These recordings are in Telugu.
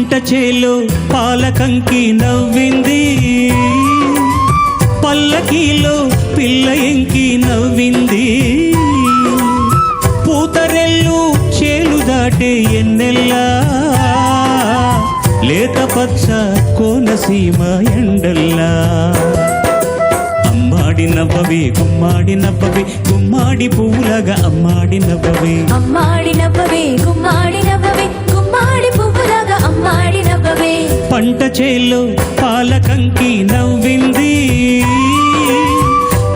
పంట చేలో పాలకంకి నవ్వింది, పల్లకీలో పిల్ల ఎంకి నవ్వింది. పూతరెల్లు చేలు దాటే ఎన్నెల్లా, లేత పచ్చ కోనసీమ ఎండల్లా. అమ్మాడి నవ్వవే గుమ్మాడి నవ్వవే, గుమ్మాడి పువ్వులాగా అమ్మాడి నవ్వవే. అమ్మాడి నవ్వవే గుమ్మాడి నవ్వవే, గుమ్మాడి పువ్వులాగా అమ్మాడి నవ్వవే. పంట చేలో పాలకంకి నవ్వింది,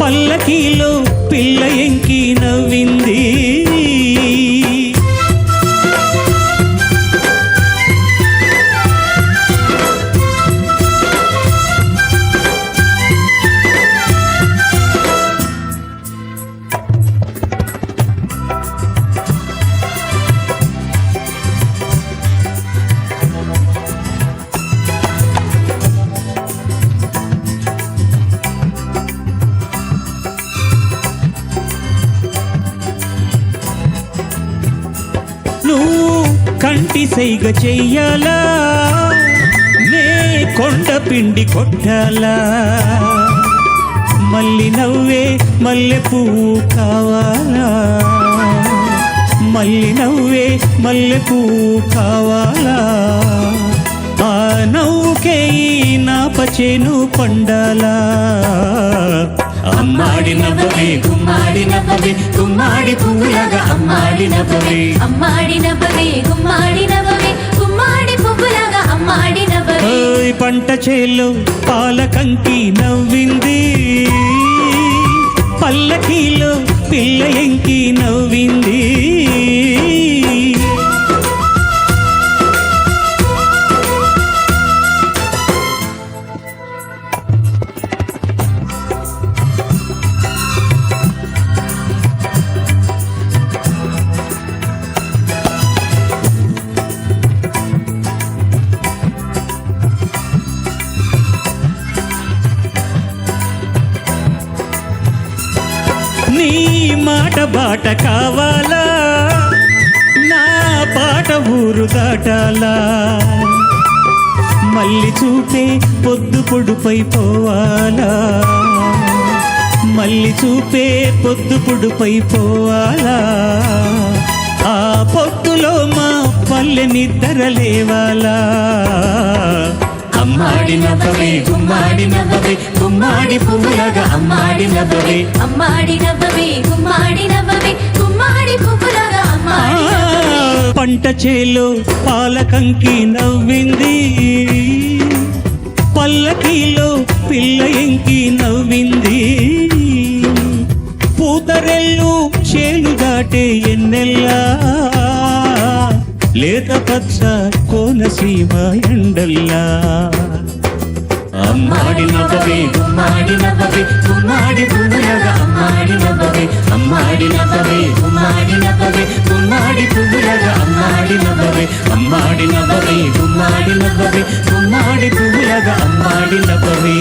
పల్లకీలో పిల్ల ఎంకి నవ్వింది. నువ్వు కంటి సైగ చెయ్యాలా, నే కొండ పిండి కొట్టాలా. మల్లి నవ్వే మల్లె పువ్వు కావాలా, మల్లి నవ్వే మల్లె పువ్వు కావాలా. ఆ నవ్వుకే నాపచేను పండాలా. అమ్మాడి నవ్వవే గుమ్మాడి నవ్వవే, గుమ్మాడి పువ్వులాగా అమ్మాడి నవ్వవే. అమ్మాడి నవ్వవే గుమ్మాడి నవ్వవే, గుమ్మాడి పువ్వులాగా అమ్మాడి నవ్వవే. పంట చేలో పాలకంకి నవ్వింది, పల్లకీలో పిల్ల ఎంకి నవ్వింది. నీ మాట బాట కావాలా, నా పాట ఊరు దాటాలా. మల్లి చూపే పొద్దు పొడుపై పోవాలా, మల్లి చూపే పొద్దు పొడుపై పోవాలా. ఆ పొద్దులో మా పల్లె నిద్ర లేవాలా. అమ్మాడి నవ్వవే గుమ్మాడి నవ్వవే, గుమ్మాడి పువ్వులాగా అమ్మాడి నవ్వవే. అమ్మాడి నవ్వవే గుమ్మాడి నవ్వవే, గుమ్మాడి పువ్వులాగా అమ్మాడి నవ్వవే. పంట చేలో పాలకంకి నవ్వింది, పల్లకీలో పిల్ల ఎంకి నవ్వింది. పూతరెల్లు చేలు దాటే ఎన్నెల్లా, లేత పచ్చ కోనసీమ ఎండల్లా. అమ్మాడి నవ్వవే గుమ్మాడి నవ్వవే, గుమ్మాడి పువ్వులాగా అమ్మాడి నవ్వవే. అమ్మాడి నవ్వవే గుమ్మాడి నవ్వవే, గుమ్మాడి పువ్వులాగా అమ్మాడి నవ్వవే. అమ్మాడి నవ్వవే గుమ్మాడి నవ్వవే, గుమ్మాడి పువ్వులాగా అమ్మాడి నవ్వవే.